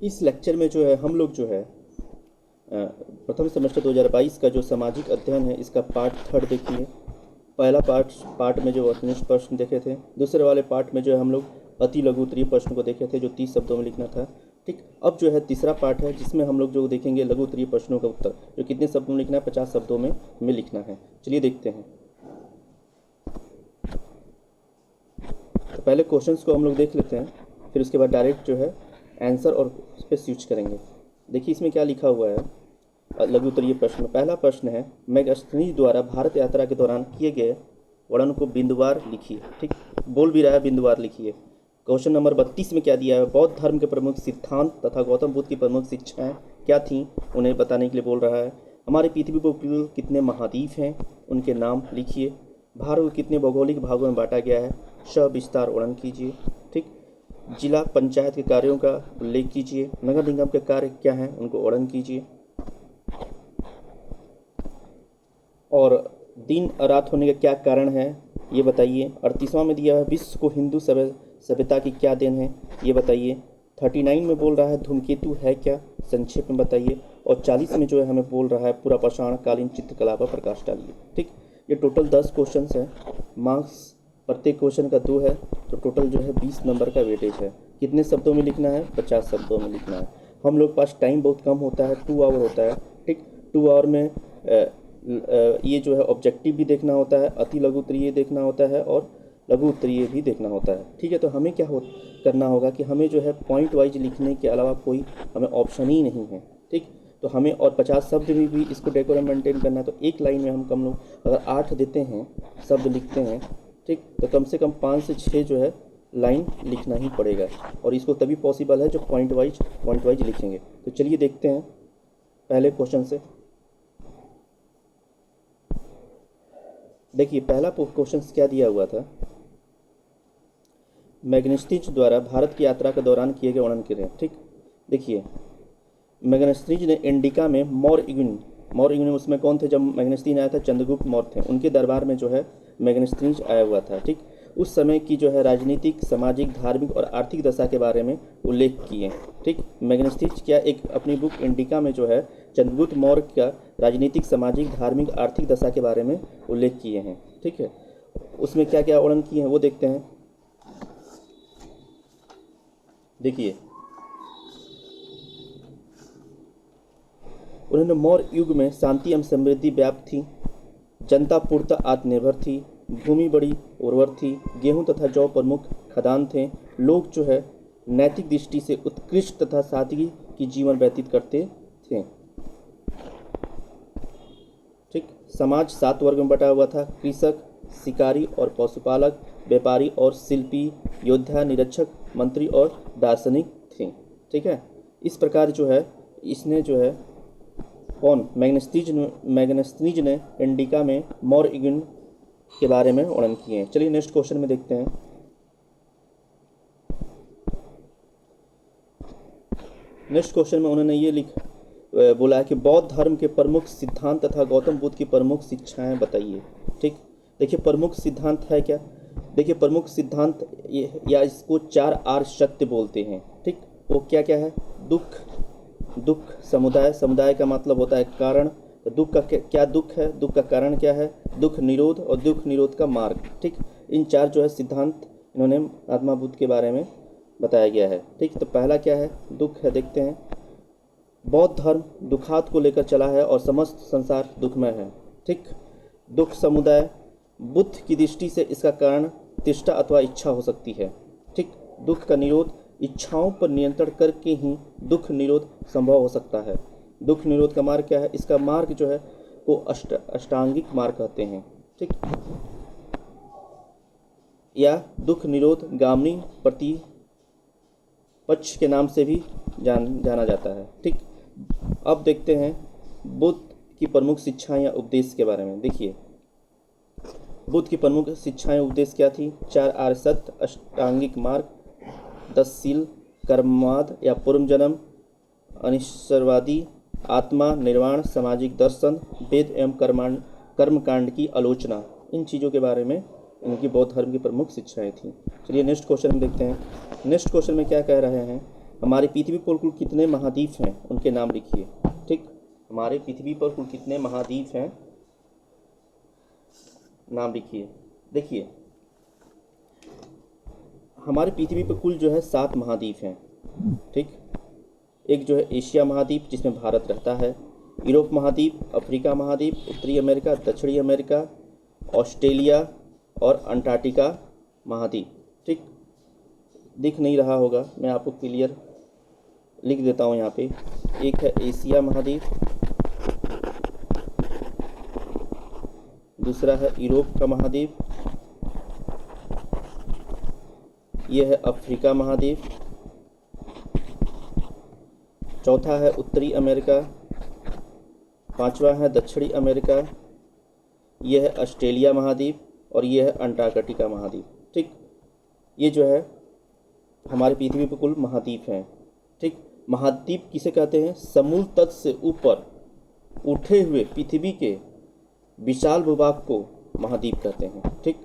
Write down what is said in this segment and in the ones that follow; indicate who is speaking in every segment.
Speaker 1: इस लेक्चर में जो है हम लोग जो है प्रथम सेमेस्टर 2022 का जो सामाजिक अध्ययन है इसका पार्ट थर्ड देखेंगे। पहला पार्ट में जो वस्तुनिष्ठ प्रश्न देखे थे, दूसरे वाले पार्ट में जो है हम लोग अति लघु उत्तरीय प्रश्न को देखे थे जो 30 शब्दों में लिखना था। ठीक, अब जो है तीसरा पार्ट है जिसमें हम लोग जो देखेंगे लघु उत्तरीय प्रश्नों का उत्तर जो कितने शब्दों में लिखना है, 50 शब्दों में लिखना है। चलिए देखते हैं। तो पहले क्वेश्चंस को हम लोग देख लेते हैं, फिर उसके बाद डायरेक्ट जो है आंसर और उस पर स्विच करेंगे। देखिए इसमें क्या लिखा हुआ है लघु उत्तरीय प्रश्न में। पहला प्रश्न है, मैगस्थनीज द्वारा भारत यात्रा के दौरान किए गए वर्णन को बिंदुवार लिखिए। ठीक, बोल भी रहा है बिंदुवार लिखिए। क्वेश्चन नंबर 32 में क्या दिया है, बौद्ध धर्म के प्रमुख सिद्धांत तथा गौतम बुद्ध की प्रमुख शिक्षाएं क्या थीं, उन्हें बताने के लिए बोल रहा है। हमारी पृथ्वी पर कुल कितने महाद्वीप हैं, उनके नाम लिखिए। भारत को कितने भौगोलिक भागों में बांटा गया है, सविस्तार वर्णन कीजिए। ठीक, जिला पंचायत के कार्यों का उल्लेख कीजिए। नगर निगम के कार्य क्या हैं, उनको वर्णन कीजिए। और दिन रात होने का क्या कारण है, ये बताइए। 38वां में दिया है, विश्व को हिंदू सभ्यता की क्या देन है, ये बताइए। 39 में बोल रहा है धूमकेतु है क्या, संक्षेप में बताइए। और 40 में जो है हमें बोल रहा है पूरा पाषाण कालीन चित्रकला पर प्रकाश डालिए। ठीक, ये टोटल 10 क्वेश्चन है। मार्क्स प्रत्येक क्वेश्चन का 2 है, तो टोटल जो है 20 नंबर का वेटेज है। कितने शब्दों में लिखना है, 50 शब्दों में लिखना है। हम लोग पास टाइम बहुत कम होता है, 2 आवर होता है। ठीक, 2 आवर में ये जो है ऑब्जेक्टिव भी देखना होता है, अति लघु उत्तरीय देखना होता है और लघु उत्तरीय भी देखना होता है। ठीक है, तो हमें क्या करना होगा कि हमें जो है पॉइंट वाइज लिखने के अलावा कोई हमें ऑप्शन ही नहीं है। ठीक, तो हमें और 50 शब्द में भी इसको डेकोरम मेंटेन करना है। तो एक लाइन में हम कम लोग अगर 8 देते हैं शब्द लिखते हैं, ठीक, तो कम से कम 5 से 6 जो है लाइन लिखना ही पड़ेगा। और इसको तभी पॉसिबल है जो पॉइंट वाइज लिखेंगे। तो चलिए देखते हैं पहले क्वेश्चन से। देखिए पहला क्वेश्चन क्या दिया हुआ था, मैग्नेस्टीज द्वारा भारत की यात्रा के दौरान किए गए वर्णन करें। ठीक, देखिए मैग्नेस्टीज ने इंडिका में मौर्य उसमें कौन थे जब मैग्नेस्टीज आया था, चंद्रगुप्त मौर्य थे। उनके दरबार में जो है मैग्नेस्टीज आया हुआ था। ठीक, उस समय की जो है राजनीतिक, सामाजिक, धार्मिक और आर्थिक दशा के बारे में उल्लेख किए। ठीक, मैग्नेस्टीज क्या एक अपनी बुक इंडिका में जो है चंद्रगुप्त मौर्य का राजनीतिक, सामाजिक, धार्मिक, आर्थिक दशा के बारे में उल्लेख किए हैं। ठीक है, उसमें क्या क्या वर्णन किए हैं वो देखते हैं। देखिए उन्होंने मौर्य युग में शांति एवं समृद्धि व्याप्त थी, जनता पूर्णतः आत्मनिर्भर थी, भूमि बड़ी उर्वर थी, गेहूं तथा जौ प्रमुख खदान थे, लोग जो है नैतिक दृष्टि से उत्कृष्ट तथा सादगी की जीवन व्यतीत करते थे। ठीक, समाज 7 वर्ग में बटा हुआ था, कृषक, शिकारी और पशुपालक, व्यापारी और शिल्पी, योद्धा, निरीक्षक, मंत्री और दार्शनिक थे। ठीक है, इस प्रकार जो है इसने जो है कौन मैग्नेस्टीज ने इंडिका में मौर्य युग के बारे में वर्णन किए हैं। चलिए नेक्स्ट क्वेश्चन में देखते हैं। नेक्स्ट क्वेश्चन में उन्होंने ये बोला है कि बौद्ध धर्म के प्रमुख सिद्धांत तथा गौतम बुद्ध की प्रमुख शिक्षाएं बताइए। ठीक, देखिए प्रमुख सिद्धांत है क्या, देखिए प्रमुख सिद्धांत या इसको 4 आर सत्य बोलते हैं। ठीक, वो क्या क्या है, दुख समुदाय का मतलब होता है कारण। तो दुख का क्या दुख है, दुख का कारण क्या है, दुख निरोध और दुख निरोध का मार्ग। ठीक, इन 4 जो है सिद्धांत इन्होंने महात्मा बुद्ध के बारे में बताया गया है। ठीक, तो पहला क्या है, दुख है। देखते हैं, बौद्ध धर्म दुखात को लेकर चला है और समस्त संसार दुखमय है। ठीक, दुख समुदाय, बुद्ध की दृष्टि से इसका कारण तृष्णा अथवा इच्छा हो सकती है। ठीक, दुख का निरोध, इच्छाओं पर नियंत्रण करके ही दुख निरोध संभव हो सकता है। दुख निरोध का मार्ग क्या है, इसका मार्ग जो है वो अष्टांगिक मार्ग कहते हैं। ठीक, या दुख निरोध गामिनी प्रतिपक्ष के नाम से भी जाना जाता है। ठीक, अब देखते हैं बुद्ध की प्रमुख शिक्षाएं या उपदेश के बारे में। देखिए बुद्ध की प्रमुख शिक्षाएं उपदेश क्या थी, 4 आर्य सत्य, अष्टांगिक मार्ग, 10 शील, कर्मवाद या पूर्व जन्म, अनिश्वरवादी, आत्मा, निर्वाण, सामाजिक दर्शन, वेद एवं कर्मकांड की आलोचना। इन चीज़ों के बारे में इनकी बौद्ध धर्म की प्रमुख शिक्षाएं थी। चलिए नेक्स्ट क्वेश्चन में देखते हैं। नेक्स्ट क्वेश्चन में क्या कह रहे हैं हमारे पृथ्वी पर कुल कितने महाद्वीप हैं, उनके नाम लिखिए। ठीक, हमारे पृथ्वी पर कुल कितने महाद्वीप हैं, नाम लिखिए। देखिए, हमारे पृथ्वी पर कुल जो है 7 महाद्वीप हैं। ठीक, एक जो है एशिया महाद्वीप जिसमें भारत रहता है, यूरोप महाद्वीप, अफ्रीका महाद्वीप, उत्तरी अमेरिका, दक्षिणी अमेरिका, ऑस्ट्रेलिया और अंटार्कटिका महाद्वीप। ठीक, दिख नहीं रहा होगा, मैं आपको क्लियर लिख देता हूँ यहाँ पे। एक है एशिया महाद्वीप, दूसरा है यूरोप का महाद्वीप, यह है अफ्रीका महाद्वीप, चौथा है उत्तरी अमेरिका, पांचवा है दक्षिणी अमेरिका, यह है ऑस्ट्रेलिया महाद्वीप और यह है अंटार्कटिका महाद्वीप। ठीक, ये जो है हमारे पृथ्वी पर कुल महाद्वीप हैं। ठीक, महाद्वीप किसे कहते हैं? समुद्र तट से ऊपर उठे हुए पृथ्वी के विशाल भूभाग को महाद्वीप कहते हैं। ठीक,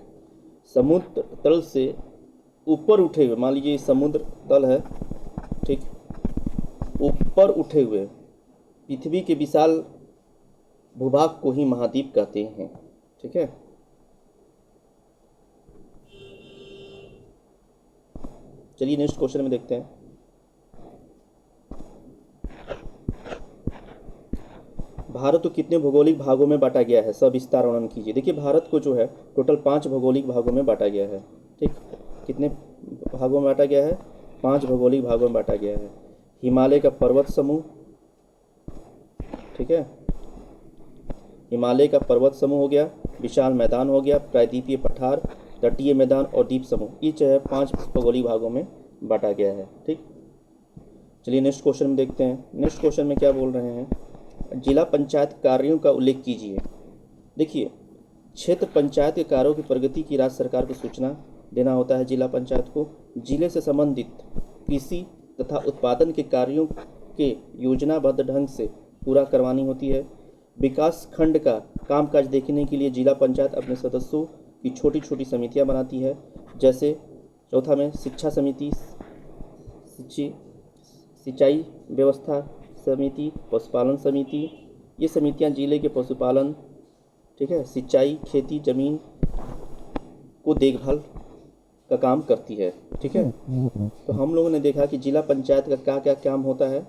Speaker 1: समुद्र तल से ऊपर उठे हुए, मान लीजिए समुद्र तल है, ठीक, ऊपर उठे हुए पृथ्वी के विशाल भूभाग को ही महाद्वीप कहते हैं। ठीक है, चलिए नेक्स्ट क्वेश्चन में देखते हैं। भारत को कितने भौगोलिक भागों में बांटा गया है, सविस्तार वर्णन कीजिए। देखिए, भारत को जो है टोटल 5 भौगोलिक भागों में बांटा गया है। ठीक, कितने भागों में बांटा गया है? 5 भौगोलिक भागों में बांटा गया है। हिमालय का पर्वत समूह, ठीक है, हिमालय का पर्वत समूह हो गया, विशाल मैदान हो गया, प्रायद्वीपीय पठार, तटीय मैदान और द्वीप समूह, ये जो है 5 भौगोलिक भागों में बांटा गया है। ठीक, चलिए नेक्स्ट क्वेश्चन में देखते हैं। नेक्स्ट क्वेश्चन में क्या बोल रहे हैं? जिला पंचायत कार्यों का उल्लेख कीजिए। देखिए, क्षेत्र पंचायत के कार्यों की प्रगति की राज्य सरकार को सूचना देना होता है। जिला पंचायत को जिले से संबंधित कृषि तथा उत्पादन के कार्यों के योजनाबद्ध ढंग से पूरा करवानी होती है। विकास खंड का कामकाज देखने के लिए जिला पंचायत अपने सदस्यों की छोटी छोटी समितियां बनाती है, जैसे चौथा में शिक्षा समिति, सिंचाई व्यवस्था समिति, पशुपालन समिति। ये समितियां जिले के पशुपालन, ठीक है, सिंचाई, खेती, जमीन को देखभाल का काम करती है। ठीक है, तो हम लोगों ने देखा कि जिला पंचायत का क्या क्या काम होता है।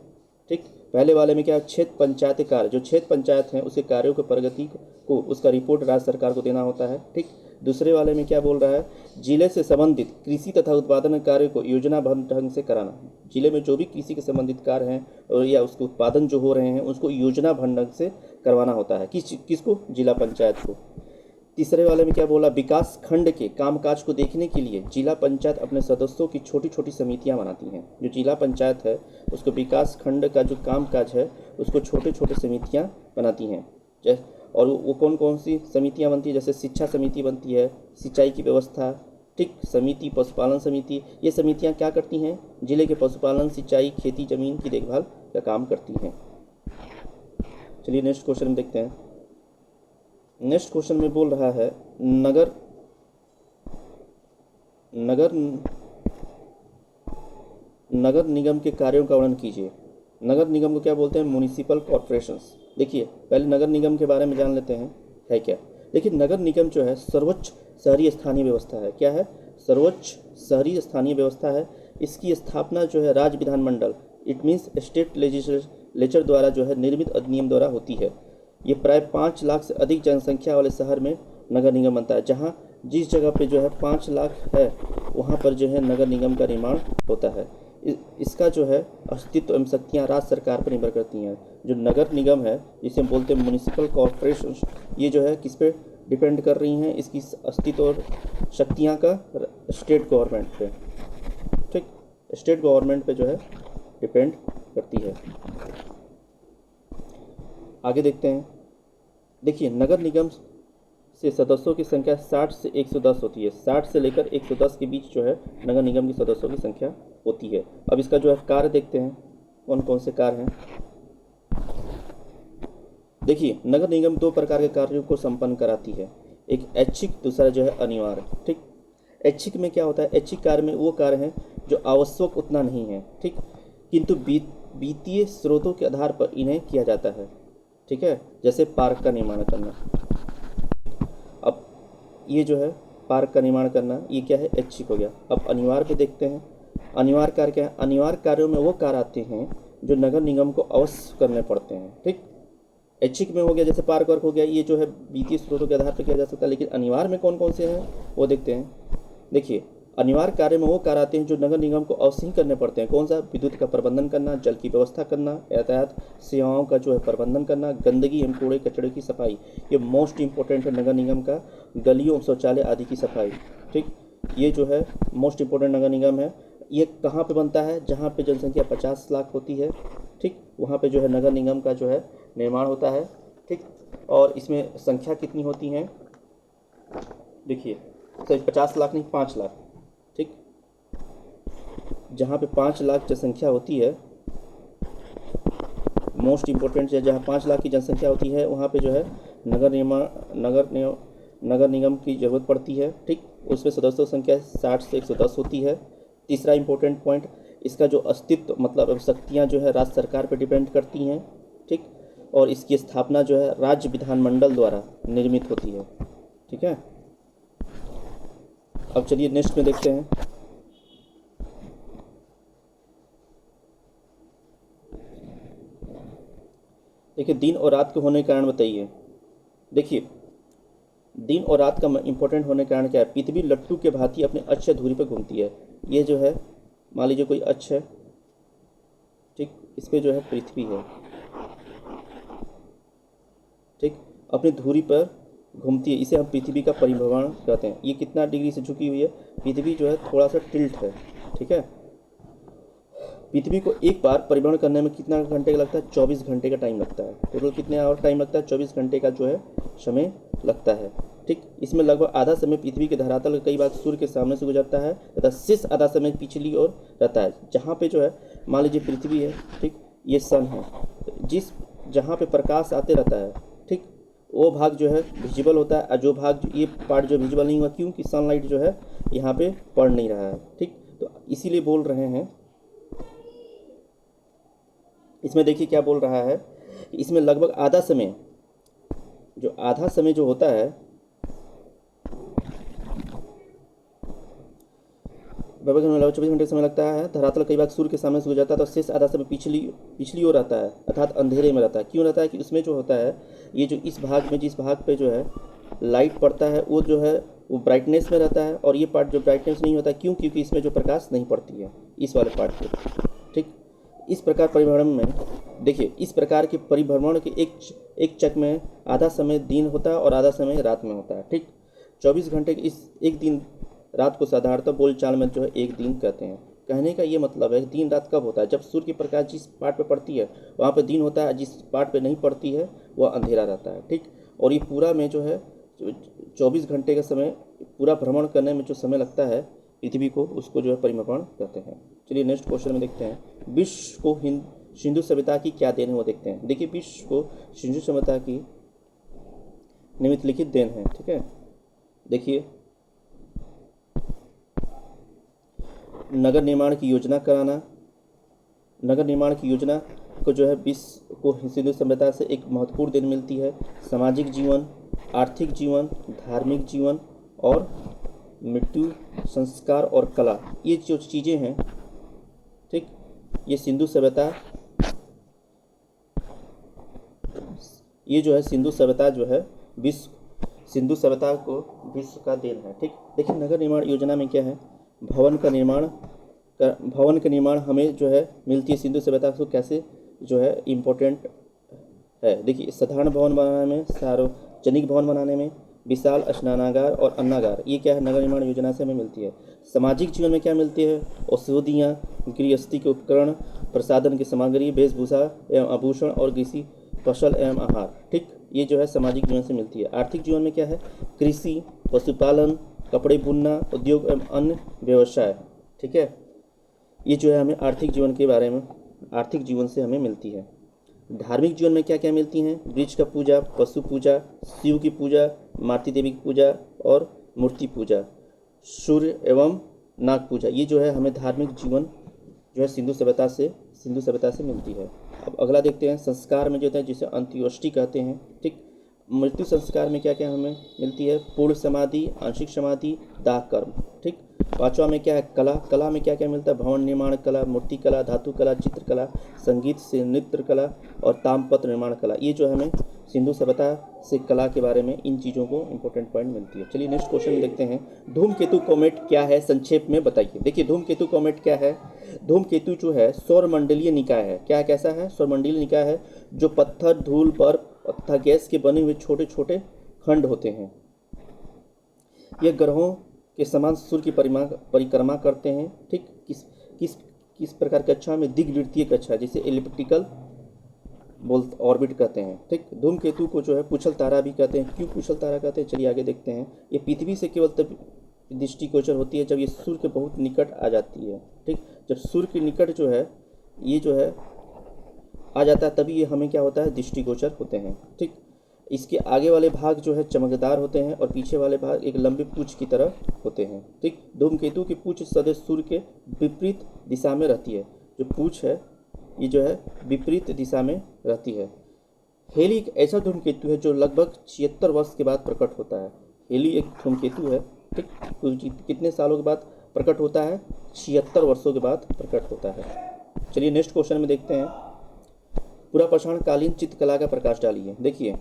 Speaker 1: ठीक, पहले वाले में क्या, क्षेत्र पंचायत कार्य, जो क्षेत्र पंचायत हैं उसके कार्यों की प्रगति को उसका रिपोर्ट राज्य सरकार को देना होता है। ठीक, दूसरे वाले में क्या बोल रहा है? जिले से संबंधित कृषि तथा उत्पादन कार्य को योजनाबद्ध ढंग से कराना। जिले में जो भी कृषि के संबंधित कार्य हैं और या उसके उत्पादन जो हो रहे हैं उसको योजनाबद्ध ढंग से करवाना होता है। किसको? जिला पंचायत को। तीसरे वाले में क्या बोला? विकास खंड के कामकाज को देखने के लिए जिला पंचायत अपने सदस्यों की छोटी छोटी समितियां बनाती हैं। जो जिला पंचायत है उसको विकास खंड का जो कामकाज है उसको छोटे छोटे समितियां बनाती हैं। और वो कौन कौन सी समितियां बनती है? जैसे शिक्षा समिति बनती है, सिंचाई की व्यवस्था, ठीक, समिति, पशुपालन समिति। ये समितियां क्या करती हैं? जिले के पशुपालन, सिंचाई, खेती, जमीन की देखभाल का काम करती हैं। चलिए नेक्स्ट क्वेश्चन में देखते हैं। नेक्स्ट क्वेश्चन में बोल रहा है नगर निगम के कार्यों का वर्णन कीजिए। नगर निगम को क्या बोलते हैं? Municipal corporations. देखिए, पहले नगर निगम के बारे में जान लेते हैं है क्या। देखिए, नगर निगम जो है सर्वोच्च शहरी स्थानीय व्यवस्था है। क्या है? सर्वोच्च शहरी स्थानीय व्यवस्था है। इसकी स्थापना जो है राज्य विधानमंडल, इट मीन्स स्टेट लेजिस्लेचर द्वारा जो है निर्मित अधिनियम द्वारा होती है। ये प्राय 5 लाख से अधिक जनसंख्या वाले शहर में नगर निगम बनता है। जहाँ जिस जगह पे जो है 5 लाख है वहाँ पर जो है नगर निगम का निर्माण होता है। इसका जो है अस्तित्व एवं शक्तियाँ राज्य सरकार पर निर्भर करती हैं। जो नगर निगम है जिसे हम बोलते हैं म्युनिसिपल कॉर्पोरेशन, ये जो है किस पे डिपेंड कर रही हैं? इसकी अस्तित्व और शक्तियाँ का स्टेट गवर्नमेंट पे, ठीक, स्टेट गवर्नमेंट पे जो है डिपेंड करती है। आगे देखते हैं। देखिए, नगर निगम से सदस्यों की संख्या 60 से 110 होती है। 60 से लेकर 110 के बीच जो है नगर निगम की सदस्यों की संख्या होती है। अब इसका जो है कार्य देखते हैं, कौन कौन से कार्य हैं। देखिए, नगर निगम 2 प्रकार के कार्यों को संपन्न कराती है, एक ऐच्छिक, दूसरा जो है अनिवार्य। ठीक, ऐच्छिक में क्या होता है? ऐच्छिक कार्य में वो कार्य हैं जो आवश्यक उतना नहीं है। ठीक, किंतु वित्तीय स्रोतों के आधार पर इन्हें किया जाता है। ठीक है, जैसे पार्क का निर्माण करना। अब ये जो है पार्क का निर्माण करना, ये क्या है, ऐच्छिक हो गया। अब अनिवार्य पे देखते हैं। अनिवार्य कार्य क्या है? अनिवार्य कार्यों में वो कार्य आते हैं जो नगर निगम को अवश्य करने पड़ते हैं। ठीक, ऐच्छिक में हो गया जैसे पार्क वर्क हो गया, ये जो है वित्तीय स्रोतों के आधार पर किया जा सकता है। लेकिन अनिवार्य में कौन कौन से हैं वो देखते हैं। देखिए, अनिवार्य कार्य में वो कार्य आते हैं जो नगर निगम को अवश्य ही करने पड़ते हैं। कौन सा? विद्युत का प्रबंधन करना, जल की व्यवस्था करना, यातायात सेवाओं का जो है प्रबंधन करना, गंदगी एवं कूड़े कचड़े की सफाई। ये मोस्ट इंपॉर्टेंट है नगर निगम का, गलियों शौचालय आदि की सफाई। ठीक, ये जो है मोस्ट इंपॉर्टेंट नगर निगम है। ये कहाँ पे बनता है? जहाँ पे जनसंख्या 50 लाख होती है। ठीक, वहाँ पे जो है नगर निगम का जो है निर्माण होता है। ठीक, और इसमें संख्या कितनी होती है? देखिए, 50 लाख नहीं, 5 लाख। ठीक, जहाँ पे 5 लाख जनसंख्या होती है, मोस्ट इम्पोर्टेंट है, जहाँ 5 लाख की जनसंख्या होती है वहाँ पे जो है नगर निगम की ज़रूरत पड़ती है। ठीक, उसमें सदस्यों की संख्या 60 से 110 होती है। तीसरा इम्पोर्टेंट पॉइंट, इसका जो अस्तित्व मतलब शक्तियाँ जो है राज्य सरकार पर डिपेंड करती हैं। ठीक, और इसकी स्थापना जो है राज्य विधानमंडल द्वारा निर्मित होती है। ठीक है, अब चलिए नेक्स्ट में देखते हैं। देखिए, दिन और रात के होने के कारण बताइए। देखिए, दिन और रात का इम्पोर्टेंट होने के कारण क्या है? पृथ्वी लट्टू के भांति अपने अक्ष धुरी पर घूमती है। ये जो है, मान लीजिए कोई अक्ष है, ठीक, इस पर जो है पृथ्वी है, ठीक, अपनी धुरी पर घूमती है। इसे हम पृथ्वी का परिभ्रमण कहते हैं। ये कितना डिग्री से झुकी हुई है? पृथ्वी जो है थोड़ा सा टिल्ट है। ठीक है, पृथ्वी को एक बार परिभ्रमण करने में कितना घंटे का लगता है? 24 घंटे का टाइम लगता है। टोटल कितने और टाइम लगता है? 24 घंटे का जो है समय लगता है। ठीक, इसमें लगभग आधा समय पृथ्वी के धरातल कई बार सूर्य के सामने से गुजरता है तथा शेष आधा समय पिछली ओर रहता है। जहाँ पे जो है, मान लीजिए पृथ्वी है, ठीक, ये सन है, जहाँ पे प्रकाश आते रहता है, ठीक, वो भाग जो है विजिबल होता है, और जो भाग, ये पार्ट जो विजिबल नहीं हुआ, क्योंकि सनलाइट जो है यहाँ पे पड़ नहीं रहा है। ठीक, तो इसीलिए बोल रहे हैं, इसमें देखिए क्या बोल रहा है, इसमें लगभग आधा समय जो होता है, लगभग 24 घंटे समय लगता है। धरातल कई बार सूर्य के सामने से गुजरता है तो शेष आधा समय पिछली ओर रहता है, अर्थात अंधेरे में रहता है। क्यों रहता है? कि उसमें जो होता है, ये जो इस भाग में, जिस भाग पे जो है लाइट पड़ता है, वो जो है वो ब्राइटनेस में रहता है, और ये पार्ट जो ब्राइटनेस नहीं होता है। क्यों? क्योंकि इसमें जो प्रकाश नहीं पड़ती है, इस वाले पार्ट पे। ठीक, इस प्रकार परिभ्रमण में, देखिए, इस प्रकार के परिभ्रमण के एक चक्र में आधा समय दिन होता है और आधा समय रात में होता है। ठीक, 24 घंटे के इस एक दिन रात को साधारणतः बोलचाल में जो है एक दिन कहते हैं। कहने का ये मतलब है, दिन रात कब होता है? जब सूर्य की प्रकाश जिस पार्ट पे पड़ती है वहाँ पे दिन होता है, जिस पार्ट पे नहीं पड़ती है वह अंधेरा रहता है। ठीक, और ये पूरा में जो है 24 घंटे का समय, पूरा भ्रमण करने में जो समय लगता है पृथ्वी को, उसको जो है परिभ्रमण कहते हैं। चलिए नेक्स्ट क्वेश्चन में देखते हैं। विश्व को सिंधु सभ्यता की क्या देन है वो देखते हैं। देखिए, विश्व को सिंधु सभ्यता की निम्नलिखित देन है। ठीक है, देखिए, नगर निर्माण की योजना कराना। नगर निर्माण की योजना को जो है विश्व को सिंधु सभ्यता से एक महत्वपूर्ण देन मिलती है। सामाजिक जीवन, आर्थिक जीवन, धार्मिक जीवन और मृत्यु संस्कार और कला, ये जो चीज़ें हैं, ठीक, ये सिंधु सभ्यता, ये जो है सिंधु सभ्यता जो है सिंधु सभ्यता को विश्व का देन है। ठीक, देखिए, नगर निर्माण योजना में क्या है? भवन का निर्माण हमें जो है मिलती है सिंधु सभ्यता को। कैसे जो है इम्पोर्टेंट है? देखिए, साधारण भवन बनाने में, सार्वजनिक भवन बनाने में, विशाल स्नानागार और अन्नागार, ये क्या है? नगर निर्माण योजना से हमें मिलती है। सामाजिक जीवन में क्या मिलती है? औषधियाँ, गृहस्थी के उपकरण, प्रसाधन की सामग्री, वेशभूषा एवं आभूषण और कृषि फसल एवं आहार। ठीक, ये जो है सामाजिक जीवन से मिलती है। आर्थिक जीवन में क्या है? कृषि, पशुपालन, कपड़े बुनना, उद्योग एवं अन्य व्यवसाय। ठीक है, ये जो है हमें आर्थिक जीवन के बारे में, आर्थिक जीवन से हमें मिलती है। धार्मिक जीवन में क्या क्या मिलती हैं? वृक्ष का पूजा, पशु पूजा, शिव की पूजा, मातृ देवी की पूजा और मूर्ति पूजा, सूर्य एवं नाग पूजा। ये जो है हमें धार्मिक जीवन जो है सिंधु सभ्यता से सिंधु सभ्यता से मिलती है। अब अगला देखते हैं, संस्कार में जो होता है जिसे अंत्योष्टि कहते हैं। ठीक, मृत्यु संस्कार में क्या क्या हमें मिलती है, पूर्ण समाधि, आंशिक समाधि, दाह कर्म। ठीक, पांचवा में क्या है, कला। कला में क्या क्या मिलता है, भवन निर्माण कला, मूर्ति कला, धातु कला, चित्रकला, संगीत से नृत्य कला और ताम्रपत्र निर्माण कला। ये जो हमें सिंधु सभ्यता से कला के बारे में इन चीज़ों को इंपॉर्टेंट पॉइंट मिलती है। चलिए नेक्स्ट क्वेश्चन देखते हैं, धूमकेतु कॉमेट क्या है, संक्षेप में बताइए। देखिए धूमकेतु कॉमेट क्या है, धूमकेतु जो है सौरमंडलीय निकाय है। क्या कैसा है, सौरमंडलीय निकाय है, जो पत्थर, धूल, बर्फ तथा गैस के बने हुए छोटे छोटे खंड होते हैं। यह ग्रहों के समान सूर्य की परिक्रमा करते हैं। ठीक, किस प्रकार की कक्षा में, दिग्वृत्तीय कक्षा, जिसे एलिप्टिकल ऑर्बिट कहते हैं। ठीक, धूमकेतु को जो है पुछल तारा भी कहते हैं। क्यों पुछल तारा कहते हैं, चलिए आगे देखते हैं। ये पृथ्वी से केवल तब दृष्टिगोचर होती है जब ये सूर्य के बहुत निकट आ जाती है। ठीक, जब सूर्य के निकट जो है ये जो है आ जाता है तभी ये हमें क्या होता है, दृष्टिगोचर होते हैं। ठीक, इसके आगे वाले भाग जो है चमकदार होते हैं और पीछे वाले भाग एक लंबे पूंछ की तरह होते हैं। ठीक, धूमकेतु की पूंछ सदैव सूर्य के विपरीत दिशा में रहती है। जो पूंछ है ये जो है विपरीत दिशा में रहती है। हेली एक ऐसा धूमकेतु है जो लगभग 76 वर्ष के बाद प्रकट होता है। हेली एक धूमकेतु है। ठीक, कितने सालों के बाद प्रकट होता है, 76 वर्षों के बाद प्रकट होता है। चलिए नेक्स्ट क्वेश्चन में देखते हैं, पूरा पाषाणकालीन चित्रकला का प्रकाश डालिए। देखिए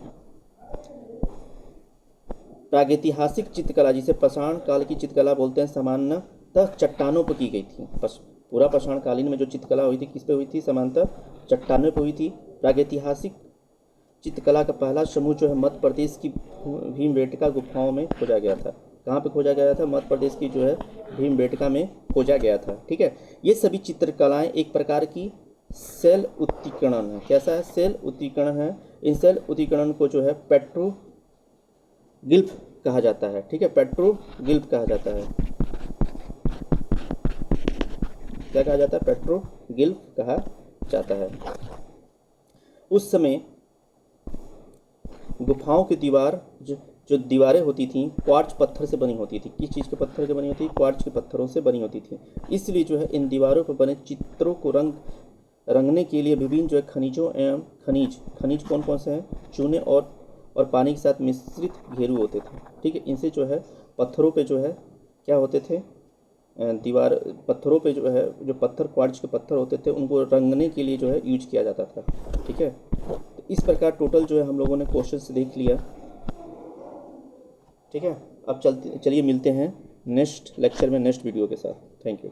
Speaker 1: प्रागैतिहासिक चित्रकला, जिसे पाषाण काल की चित्रकला बोलते हैं, सामान्यतः चट्टानों पर की गई थी। पूरा पाषाणकालीन में जो चित्रकला हुई थी किस पे हुई थी, समानांतर चट्टानों पर हुई थी। प्रागैतिहासिक चित्रकला का पहला समूह जो है मध्य प्रदेश की भीमबेटका गुफाओं में खोजा गया था। कहाँ पे खोजा गया था, मध्य प्रदेश की जो है भीमबेटका में खोजा गया था। ठीक है, ये सभी चित्रकलाएं एक प्रकार की सेल उत्कीर्णन है। कैसा है, सेल उत्कीर्णन है। इन सेल उत्कीर्णन को जो है पेट्रोग्लिफ कहा जाता है। ठीक है, पेट्रोग्लिफ कहा जाता है। क्या कहा जाता है, पेट्रोग्लिफ कहा जाता है। उस समय गुफाओं की दीवार जो दीवारें होती थी क्वार्ट्ज पत्थर से बनी होती थी। किस चीज़ के पत्थर से बनी होती थी, क्वार्ट्ज के पत्थरों से बनी होती थी। इसलिए जो है इन दीवारों पर बने चित्रों को रंगने के लिए विभिन्न जो है खनिजों एवं खनिज कौन कौन से हैं, चूने और पानी के साथ मिश्रित घेरू होते थे। ठीक है, इनसे जो है पत्थरों पे जो है क्या होते थे, दीवार पत्थरों पे जो है जो पत्थर क्वार्ट्ज के पत्थर होते थे उनको रंगने के लिए जो है यूज किया जाता था। ठीक है, तो इस प्रकार टोटल जो है हम लोगों ने क्वेश्चन देख लिया। ठीक है, अब चलिए मिलते हैं नेक्स्ट लेक्चर में नेक्स्ट वीडियो के साथ। Thank you.